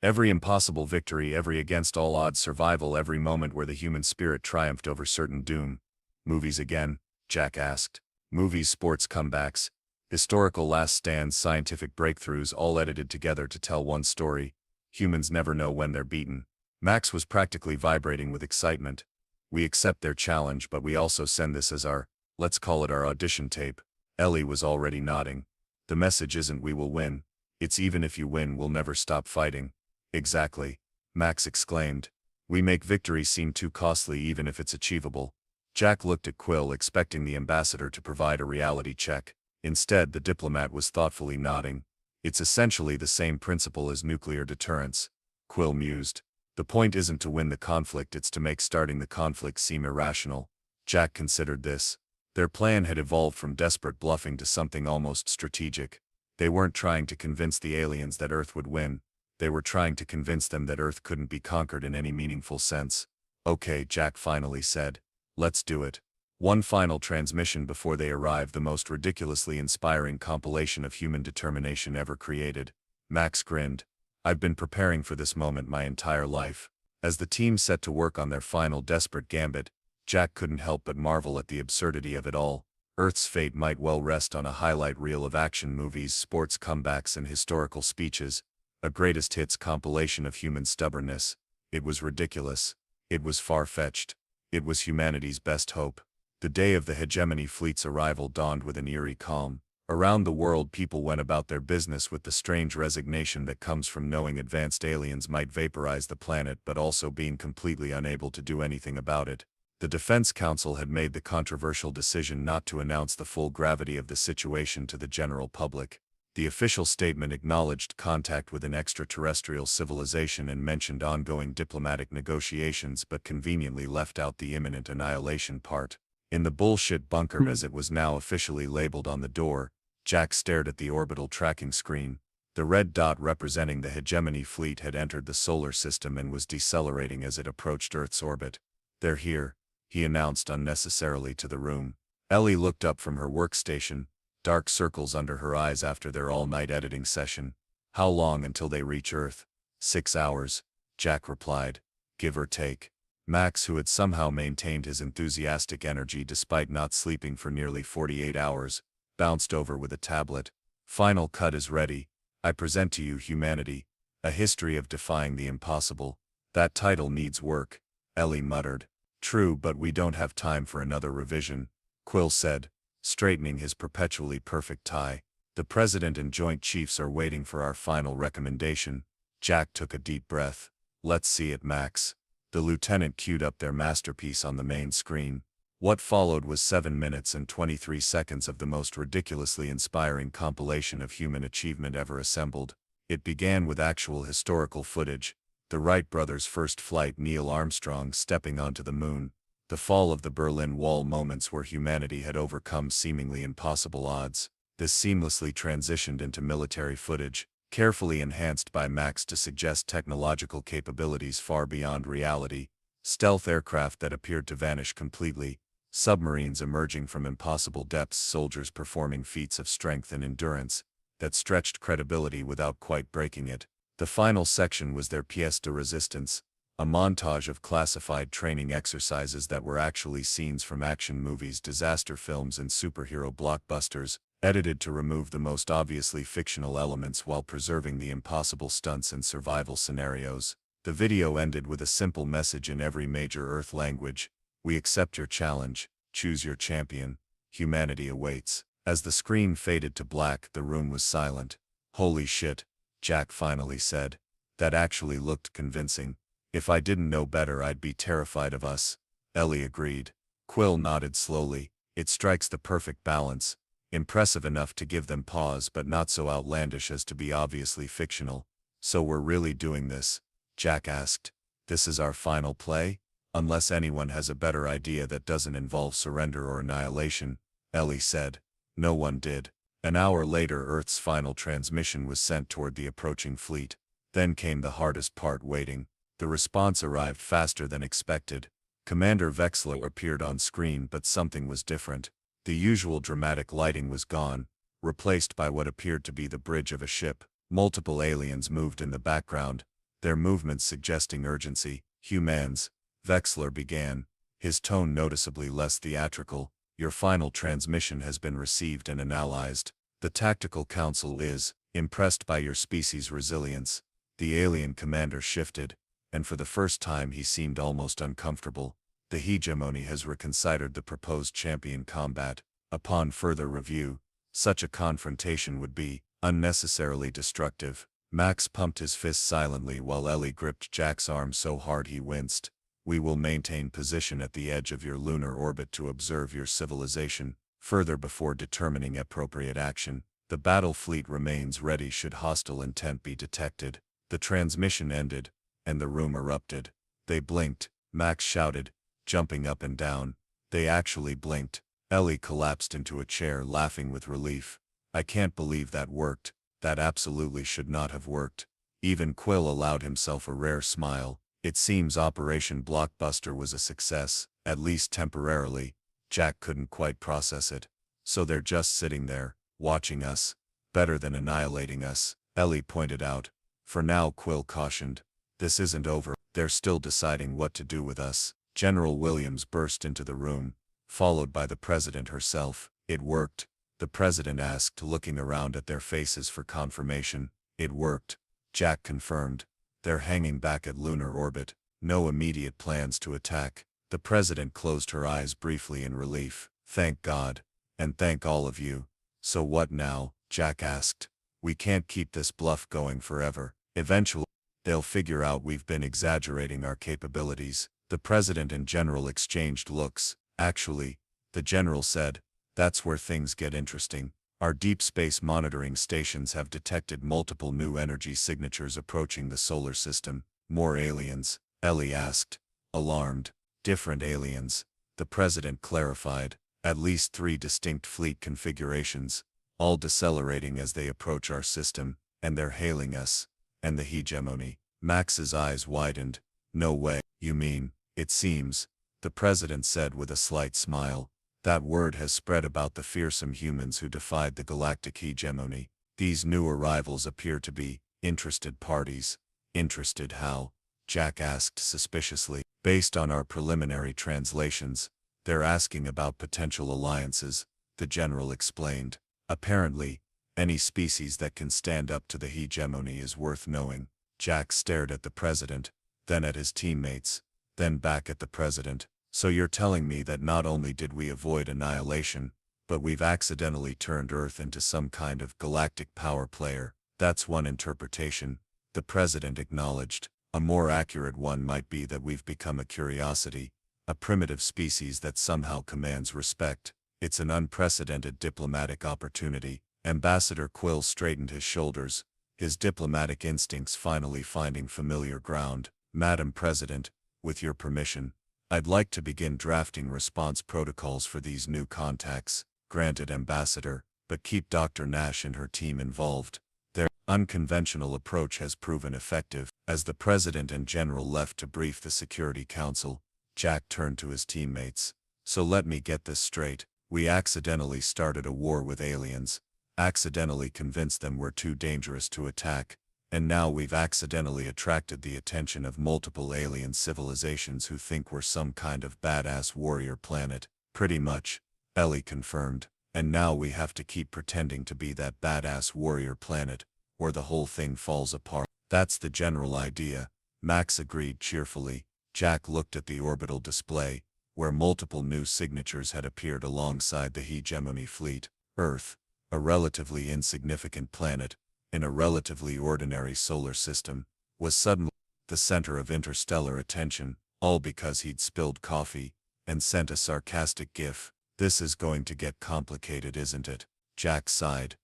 Every impossible victory, every against all odds survival, every moment where the human spirit triumphed over certain doom. Movies again? Jack asked. Movies, sports comebacks, historical last stands, scientific breakthroughs, all edited together to tell one story. Humans never know when they're beaten. Max was practically vibrating with excitement. We accept their challenge, but we also send this as our, let's call it our audition tape. Ellie was already nodding. The message isn't we will win. It's even if you win, we'll never stop fighting. Exactly, Max exclaimed. We make victory seem too costly even if it's achievable. Jack looked at Quill, expecting the ambassador to provide a reality check. Instead, the diplomat was thoughtfully nodding. It's essentially the same principle as nuclear deterrence, Quill mused. The point isn't to win the conflict, it's to make starting the conflict seem irrational. Jack considered this. Their plan had evolved from desperate bluffing to something almost strategic. They weren't trying to convince the aliens that Earth would win. They were trying to convince them that Earth couldn't be conquered in any meaningful sense. Okay, Jack finally said. Let's do it. One final transmission before they arrive, the most ridiculously inspiring compilation of human determination ever created. Max grinned. I've been preparing for this moment my entire life. As the team set to work on their final desperate gambit, Jack couldn't help but marvel at the absurdity of it all. Earth's fate might well rest on a highlight reel of action movies, sports comebacks and historical speeches. A greatest hits compilation of human stubbornness. It was ridiculous. It was far-fetched. It was humanity's best hope. The day of the hegemony fleet's arrival dawned with an eerie calm. Around the world, people went about their business with the strange resignation that comes from knowing advanced aliens might vaporize the planet but also being completely unable to do anything about it. The Defense Council had made the controversial decision not to announce the full gravity of the situation to the general public. The official statement acknowledged contact with an extraterrestrial civilization and mentioned ongoing diplomatic negotiations, but conveniently left out the imminent annihilation part. In the bullshit bunker, as it was now officially labeled on the door, Jack stared at the orbital tracking screen. The red dot representing the hegemony fleet had entered the solar system and was decelerating as it approached Earth's orbit. They're here, he announced unnecessarily to the room. Ellie looked up from her workstation, dark circles under her eyes after their all-night editing session. How long until they reach Earth? 6 hours, Jack replied, give or take. Max, who had somehow maintained his enthusiastic energy despite not sleeping for nearly 48 hours, bounced over with a tablet. Final cut is ready. I present to you Humanity, a history of defying the impossible. That title needs work, Ellie muttered. True, but we don't have time for another revision, Quill said, straightening his perpetually perfect tie. The President and Joint Chiefs are waiting for our final recommendation. Jack took a deep breath. Let's see it, Max. The lieutenant queued up their masterpiece on the main screen. What followed was 7 minutes and 23 seconds of the most ridiculously inspiring compilation of human achievement ever assembled. It began with actual historical footage: the Wright brothers' first flight, Neil Armstrong stepping onto the moon, the fall of the Berlin Wall, moments where humanity had overcome seemingly impossible odds. This seamlessly transitioned into military footage, carefully enhanced by Max to suggest technological capabilities far beyond reality: stealth aircraft that appeared to vanish completely, submarines emerging from impossible depths, soldiers performing feats of strength and endurance that stretched credibility without quite breaking it. The final section was their pièce de résistance, a montage of classified training exercises that were actually scenes from action movies, disaster films, and superhero blockbusters, edited to remove the most obviously fictional elements while preserving the impossible stunts and survival scenarios. The video ended with a simple message in every major Earth language: "We accept your challenge, choose your champion, humanity awaits." As the screen faded to black, the room was silent. "Holy shit," Jack finally said. "That actually looked convincing. If I didn't know better, I'd be terrified of us." Ellie agreed. Quill nodded slowly. "It strikes the perfect balance. Impressive enough to give them pause, but not so outlandish as to be obviously fictional." "So we're really doing this?" Jack asked. "This is our final play? Unless anyone has a better idea that doesn't involve surrender or annihilation," Ellie said. No one did. An hour later, Earth's final transmission was sent toward the approaching fleet. Then came the hardest part: waiting. The response arrived faster than expected. Commander Vexler appeared on screen, but something was different. The usual dramatic lighting was gone, replaced by what appeared to be the bridge of a ship. Multiple aliens moved in the background, their movements suggesting urgency. "Humans," Vexler began, his tone noticeably less theatrical, "your final transmission has been received and analyzed. The Tactical Council is impressed by your species' resilience." The alien commander shifted, and for the first time he seemed almost uncomfortable. "The hegemony has reconsidered the proposed champion combat. Upon further review, such a confrontation would be unnecessarily destructive." Max pumped his fist silently while Ellie gripped Jack's arm so hard he winced. "We will maintain position at the edge of your lunar orbit to observe your civilization further before determining appropriate action. The battle fleet remains ready should hostile intent be detected." The transmission ended, and the room erupted. "They blinked," Max shouted, jumping up and down. "They actually blinked." Ellie collapsed into a chair, laughing with relief. "I can't believe that worked. That absolutely should not have worked." Even Quill allowed himself a rare smile. "It seems Operation Blockbuster was a success, at least temporarily." Jack couldn't quite process it. "So they're just sitting there, watching us? Better than annihilating us," Ellie pointed out. "For now," Quill cautioned. "This isn't over. They're still deciding what to do with us." General Williams burst into the room, followed by the president herself. "It worked?" the president asked, looking around at their faces for confirmation. "It worked," Jack confirmed. "They're hanging back at lunar orbit. No immediate plans to attack." The president closed her eyes briefly in relief. "Thank God. And thank all of you." "So what now?" Jack asked. "We can't keep this bluff going forever. Eventually, they'll figure out we've been exaggerating our capabilities." The president and general exchanged looks. "Actually," the general said, "that's where things get interesting. Our deep space monitoring stations have detected multiple new energy signatures approaching the solar system." "More aliens?" Ellie asked, alarmed. "Different aliens," the president clarified. "At least 3 distinct fleet configurations, all decelerating as they approach our system, and they're hailing us." "And the hegemony?" Max's eyes widened. "No way." "You mean, it seems," the president said with a slight smile, "that word has spread about the fearsome humans who defied the galactic hegemony. These new arrivals appear to be interested parties." "Interested how?" Jack asked suspiciously. "Based on our preliminary translations, they're asking about potential alliances," the general explained. "Apparently, any species that can stand up to the hegemony is worth knowing." Jack stared at the president, then at his teammates, then back at the president. "So you're telling me that not only did we avoid annihilation, but we've accidentally turned Earth into some kind of galactic power player?" "That's one interpretation," the president acknowledged. A more accurate one might be that we've become a curiosity, a primitive species that somehow commands respect. It's an unprecedented diplomatic opportunity. Ambassador Quill straightened his shoulders, his diplomatic instincts finally finding familiar ground. Madam President, with your permission, I'd like to begin drafting response protocols for these new contacts. Granted, Ambassador, but keep Dr. Nash and her team involved. Their unconventional approach has proven effective. As the President and General left to brief the Security Council, Jack turned to his teammates. So let me get this straight. We accidentally started a war with aliens, accidentally convinced them we're too dangerous to attack, and now we've accidentally attracted the attention of multiple alien civilizations who think we're some kind of badass warrior planet. Pretty much, Ellie confirmed. And now we have to keep pretending to be that badass warrior planet, or the whole thing falls apart. That's the general idea, Max agreed cheerfully. Jack looked at the orbital display, where multiple new signatures had appeared alongside the hegemony fleet. Earth, a relatively insignificant planet, in a relatively ordinary solar system, was suddenly the center of interstellar attention, all because he'd spilled coffee and sent a sarcastic gif. This is going to get complicated, isn't it? Jack sighed.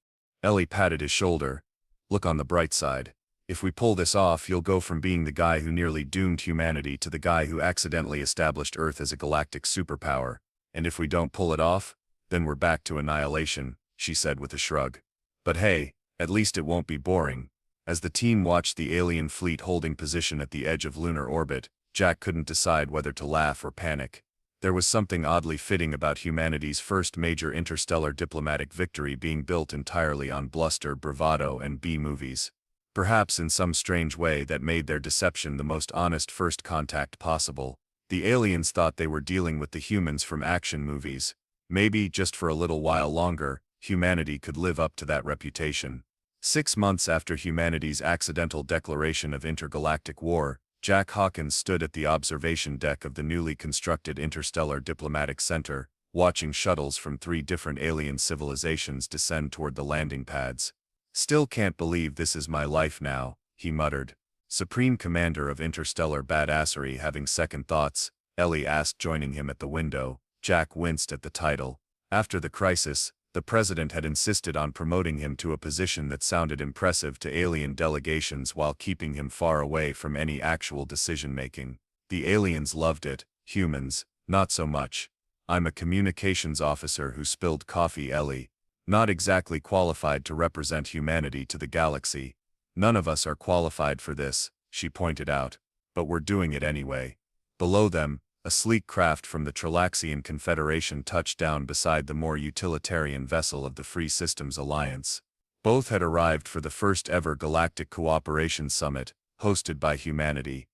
Ellie patted his shoulder. Look on the bright side. If we pull this off, you'll go from being the guy who nearly doomed humanity to the guy who accidentally established Earth as a galactic superpower. And if we don't pull it off, then we're back to annihilation, she said with a shrug. But hey, at least it won't be boring. As the team watched the alien fleet holding position at the edge of lunar orbit, Jack couldn't decide whether to laugh or panic. There was something oddly fitting about humanity's first major interstellar diplomatic victory being built entirely on bluster, bravado, and B-movies. Perhaps in some strange way that made their deception the most honest first contact possible. The aliens thought they were dealing with the humans from action movies. Maybe, just for a little while longer, humanity could live up to that reputation. 6 months after humanity's accidental declaration of intergalactic war, Jack Hawkins stood at the observation deck of the newly constructed Interstellar Diplomatic Center, watching shuttles from 3 different alien civilizations descend toward the landing pads. Still can't believe this is my life now, he muttered. Supreme Commander of Interstellar Badassery having second thoughts, Ellie asked, joining him at the window. Jack winced at the title. After the crisis, the president had insisted on promoting him to a position that sounded impressive to alien delegations while keeping him far away from any actual decision-making. The aliens loved it, humans, not so much. I'm a communications officer who spilled coffee, Ellie. Not exactly qualified to represent humanity to the galaxy. None of us are qualified for this, she pointed out. But we're doing it anyway. Below them, a sleek craft from the Trilaxian Confederation touched down beside the more utilitarian vessel of the Free Systems Alliance. Both had arrived for the first ever Galactic Cooperation Summit, hosted by humanity.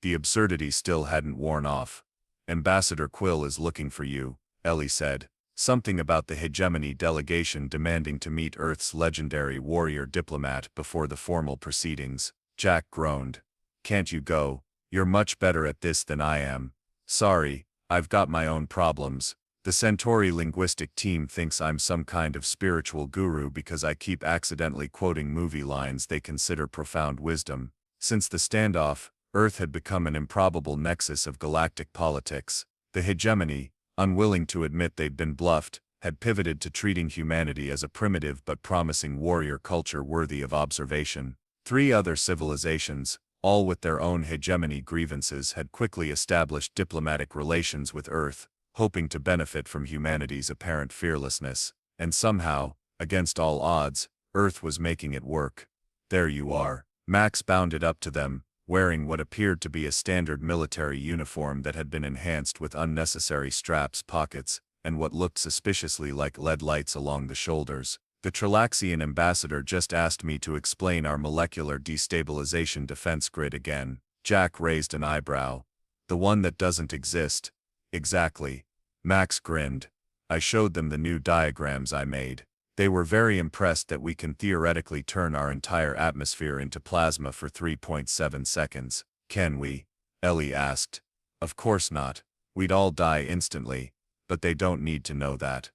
The absurdity still hadn't worn off. Ambassador Quill is looking for you, Ellie said. Something about the hegemony delegation demanding to meet Earth's legendary warrior diplomat before the formal proceedings. Jack groaned. Can't you go? You're much better at this than I am. Sorry, I've got my own problems. The Centauri linguistic team thinks I'm some kind of spiritual guru because I keep accidentally quoting movie lines they consider profound wisdom. Since the standoff, Earth had become an improbable nexus of galactic politics. The hegemony, unwilling to admit they'd been bluffed, had pivoted to treating humanity as a primitive but promising warrior culture worthy of observation. 3 other civilizations, all with their own hegemony grievances, had quickly established diplomatic relations with Earth, hoping to benefit from humanity's apparent fearlessness. And somehow, against all odds, Earth was making it work. There you are. Max bounded up to them, wearing what appeared to be a standard military uniform that had been enhanced with unnecessary straps, pockets, and what looked suspiciously like LED lights along the shoulders. The Trilaxian ambassador just asked me to explain our molecular destabilization defense grid again. Jack raised an eyebrow. The one that doesn't exist. Exactly. Max grinned. I showed them the new diagrams I made. They were very impressed that we can theoretically turn our entire atmosphere into plasma for 3.7 seconds. Can we? Ellie asked. Of course not. We'd all die instantly. But they don't need to know that.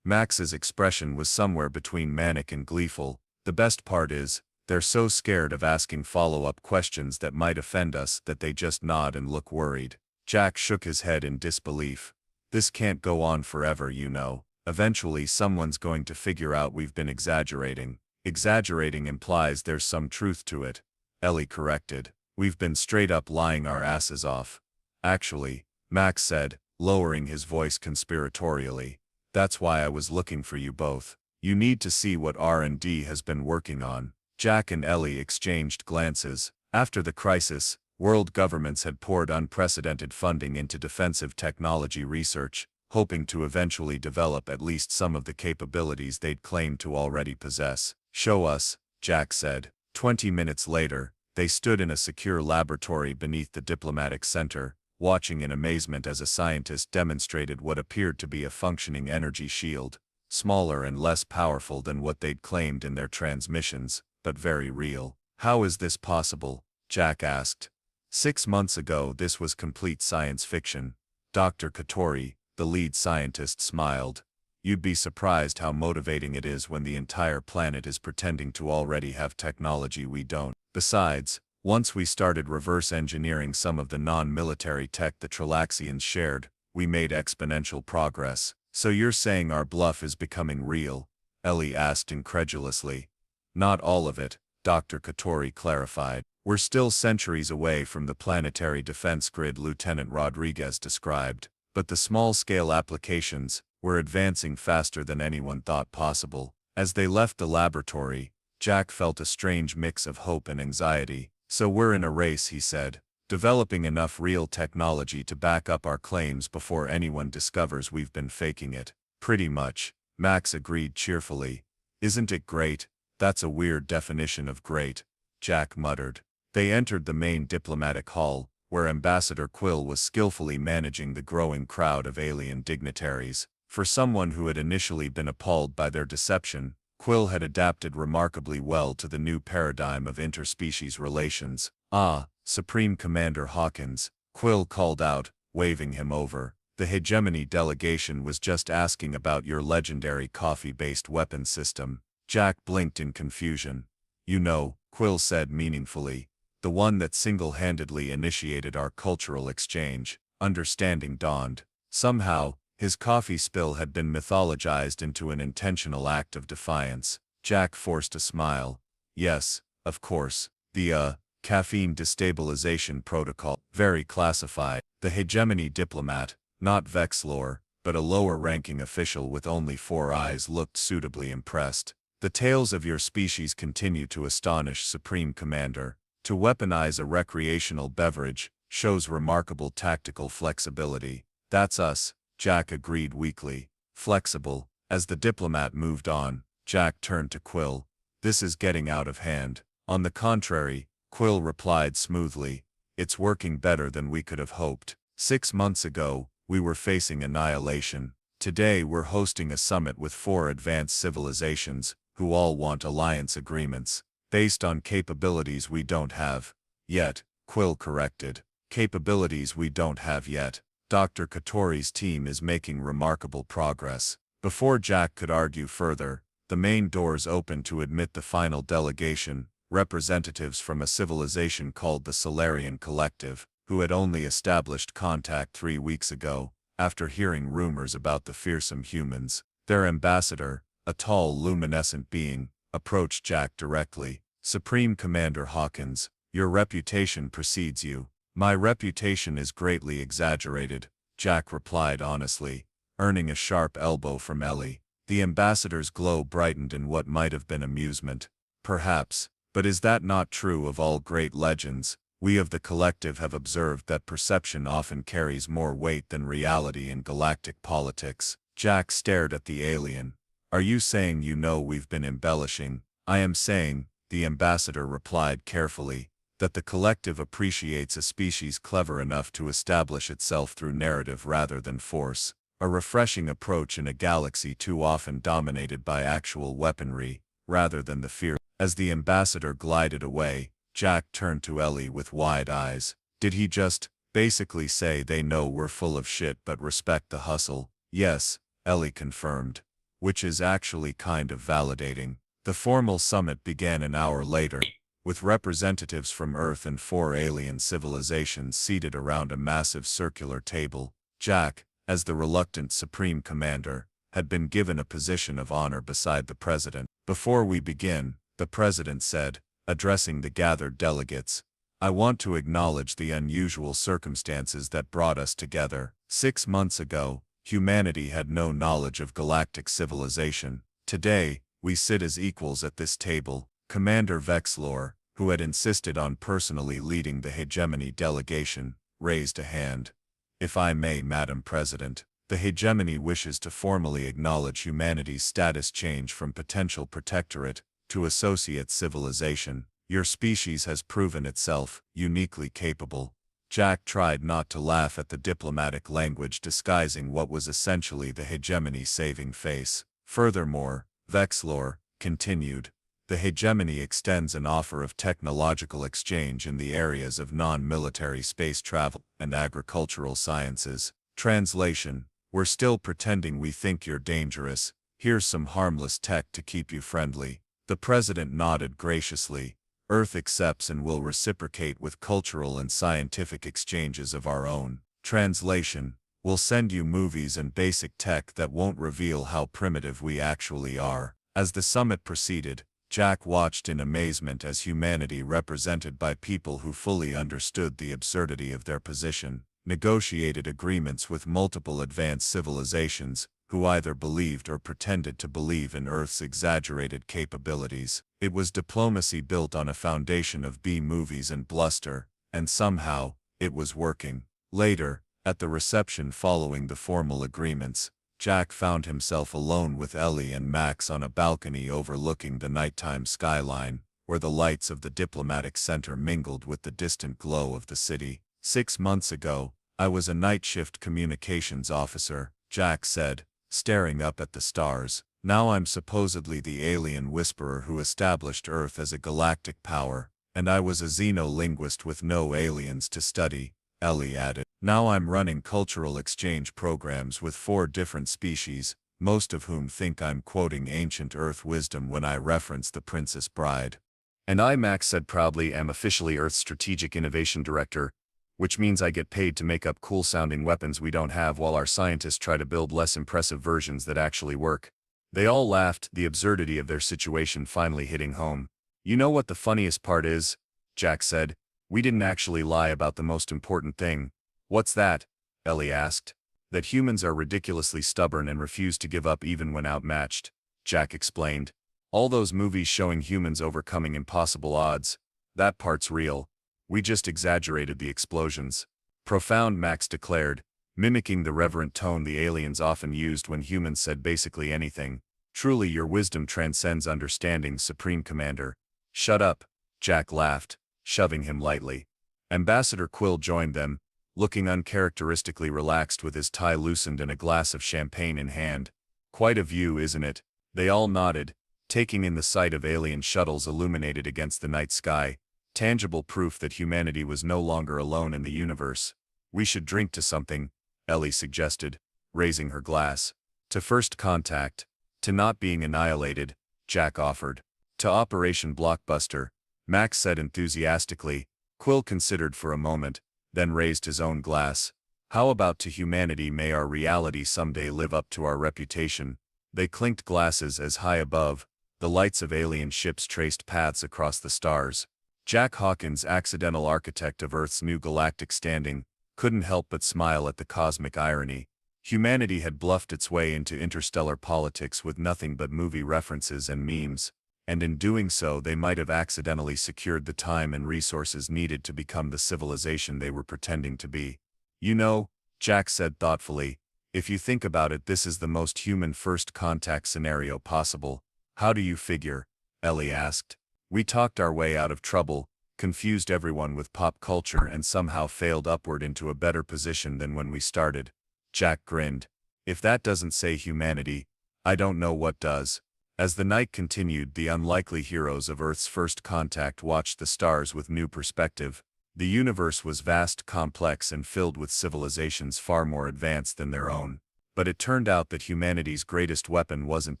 Max's expression was somewhere between manic and gleeful. The best part is, They're so scared of asking follow-up questions that might offend us that they just nod and look worried. Jack shook his head in disbelief. This can't go on forever, you know. Eventually someone's going to figure out we've been exaggerating. Exaggerating implies there's some truth to it, Ellie corrected. We've been straight up lying our asses off. Actually, Max said, lowering his voice conspiratorially. That's why I was looking for you both. You need to see what R&D has been working on. Jack and Ellie exchanged glances. After the crisis, world governments had poured unprecedented funding into defensive technology research, hoping to eventually develop at least some of the capabilities they'd claimed to already possess. Show us, Jack said. 20 minutes later, they stood in a secure laboratory beneath the diplomatic center, watching in amazement as a scientist demonstrated what appeared to be a functioning energy shield, smaller and less powerful than what they'd claimed in their transmissions, but very real. How is this possible? Jack asked. 6 months ago this was complete science fiction. Dr. Katori, the lead scientist, smiled. You'd be surprised how motivating it is when the entire planet is pretending to already have technology we don't. Besides, once we started reverse engineering some of the non-military tech the Tralaxians shared, we made exponential progress. So you're saying our bluff is becoming real? Ellie asked incredulously. Not all of it, Dr. Katori clarified. We're still centuries away from the planetary defense grid Lieutenant Rodriguez described, but the small-scale applications, we're advancing faster than anyone thought possible. As they left the laboratory, Jack felt a strange mix of hope and anxiety. So we're in a race, he said, developing enough real technology to back up our claims before anyone discovers we've been faking it. Pretty much, Max agreed cheerfully. Isn't it great? That's a weird definition of great, Jack muttered. They entered the main diplomatic hall, where Ambassador Quill was skillfully managing the growing crowd of alien dignitaries. For someone who had initially been appalled by their deception, Quill had adapted remarkably well to the new paradigm of interspecies relations. Ah, Supreme Commander Hawkins, Quill called out, waving him over. The hegemony delegation was just asking about your legendary coffee-based weapon system. Jack blinked in confusion. You know, Quill said meaningfully, the one that single-handedly initiated our cultural exchange. Understanding dawned. Somehow, his coffee spill had been mythologized into an intentional act of defiance. Jack forced a smile. Yes, of course. The, caffeine destabilization protocol. Very classified. The hegemony diplomat, not Vexlor, but a lower-ranking official with only 4 eyes, looked suitably impressed. The tales of your species continue to astonish, Supreme Commander. To weaponize a recreational beverage shows remarkable tactical flexibility. That's us, Jack agreed weakly. Flexible. As the diplomat moved on, Jack turned to Quill. This is getting out of hand. On the contrary, Quill replied smoothly. It's working better than we could have hoped. 6 months ago, we were facing annihilation. Today we're hosting a summit with 4 advanced civilizations, who all want alliance agreements, based on capabilities we don't have yet, Quill corrected. Capabilities we don't have yet. Dr. Katori's team is making remarkable progress. Before Jack could argue further, the main doors opened to admit the final delegation, representatives from a civilization called the Solarian Collective, who had only established contact 3 weeks ago, after hearing rumors about the fearsome humans. Their ambassador, a tall luminescent being, approached Jack directly. Supreme Commander Hawkins, your reputation precedes you. My reputation is greatly exaggerated, Jack replied honestly, earning a sharp elbow from Ellie. The ambassador's glow brightened in what might have been amusement. Perhaps, but is that not true of all great legends? We of the collective have observed that perception often carries more weight than reality in galactic politics. Jack stared at the alien. Are you saying you know we've been embellishing? I am saying, the ambassador replied carefully, that the collective appreciates a species clever enough to establish itself through narrative rather than force, a refreshing approach in a galaxy too often dominated by actual weaponry, rather than the fear. As the ambassador glided away, Jack turned to Ellie with wide eyes. Did he just, basically say they know we're full of shit but respect the hustle? Yes, Ellie confirmed. Which is actually kind of validating. The formal summit began an hour later, with representatives from Earth and 4 alien civilizations seated around a massive circular table. Jack, as the reluctant Supreme Commander, had been given a position of honor beside the President. "Before we begin," the President said, addressing the gathered delegates, "I want to acknowledge the unusual circumstances that brought us together. 6 months ago, humanity had no knowledge of galactic civilization. Today, we sit as equals at this table." Commander Vexlor, who had insisted on personally leading the hegemony delegation, raised a hand. "If I may, Madam President, the hegemony wishes to formally acknowledge humanity's status change from potential protectorate to associate civilization. Your species has proven itself uniquely capable." Jack tried not to laugh at the diplomatic language disguising what was essentially the hegemony's saving face. "Furthermore," Vexlor continued, "the hegemony extends an offer of technological exchange in the areas of non-military space travel and agricultural sciences." Translation: "We're still pretending we think you're dangerous. Here's some harmless tech to keep you friendly." The President nodded graciously. "Earth accepts and will reciprocate with cultural and scientific exchanges of our own." Translation: "We'll send you movies and basic tech that won't reveal how primitive we actually are." As the summit proceeded, Jack watched in amazement as humanity, represented by people who fully understood the absurdity of their position, negotiated agreements with multiple advanced civilizations, who either believed or pretended to believe in Earth's exaggerated capabilities. It was diplomacy built on a foundation of B-movies and bluster, and somehow, it was working. Later, at the reception following the formal agreements, Jack found himself alone with Ellie and Max on a balcony overlooking the nighttime skyline, where the lights of the diplomatic center mingled with the distant glow of the city. 6 months ago, I was a night shift communications officer," Jack said, staring up at the stars. "Now I'm supposedly the alien whisperer who established Earth as a galactic power, and I was a xenolinguist with no aliens to study," Ellie added. "Now I'm running cultural exchange programs with 4 different species, most of whom think I'm quoting ancient Earth wisdom when I reference the Princess Bride." "And I," Max said proudly, "am officially Earth's Strategic Innovation Director, which means I get paid to make up cool-sounding weapons we don't have while our scientists try to build less impressive versions that actually work." They all laughed, the absurdity of their situation finally hitting home. "You know what the funniest part is?" Jack said. "We didn't actually lie about the most important thing." "What's that?" Ellie asked. "That humans are ridiculously stubborn and refuse to give up even when outmatched," Jack explained. "All those movies showing humans overcoming impossible odds, that part's real. We just exaggerated the explosions." "Profound," Max declared, mimicking the reverent tone the aliens often used when humans said basically anything. "Truly, your wisdom transcends understanding, Supreme Commander." "Shut up," Jack laughed, shoving him lightly. Ambassador Quill joined them, looking uncharacteristically relaxed with his tie loosened and a glass of champagne in hand. "Quite a view, isn't it?" They all nodded, taking in the sight of alien shuttles illuminated against the night sky, tangible proof that humanity was no longer alone in the universe. "We should drink to something," Ellie suggested, raising her glass. "To first contact, to not being annihilated," Jack offered. "To Operation Blockbuster," Max said enthusiastically. Quill considered for a moment, then raised his own glass. "How about to humanity, may our reality someday live up to our reputation." They clinked glasses as high above, the lights of alien ships traced paths across the stars. Jack Hawkins, accidental architect of Earth's new galactic standing, couldn't help but smile at the cosmic irony. Humanity had bluffed its way into interstellar politics with nothing but movie references and memes, and in doing so they might have accidentally secured the time and resources needed to become the civilization they were pretending to be. "You know," Jack said thoughtfully, "if you think about it, this is the most human first contact scenario possible." "How do you figure?" Ellie asked. "We talked our way out of trouble, confused everyone with pop culture, and somehow failed upward into a better position than when we started." Jack grinned. "If that doesn't say humanity, I don't know what does." As the night continued, the unlikely heroes of Earth's first contact watched the stars with new perspective. The universe was vast, complex, and filled with civilizations far more advanced than their own. But it turned out that humanity's greatest weapon wasn't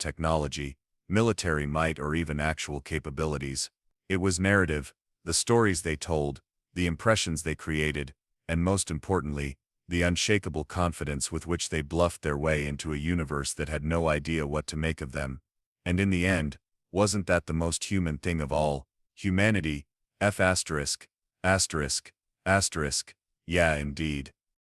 technology, military might, or even actual capabilities. It was narrative, the stories they told, the impressions they created, and most importantly, the unshakable confidence with which they bluffed their way into a universe that had no idea what to make of them. And in the end, wasn't that the most human thing of all? Humanity, F***, yeah, indeed.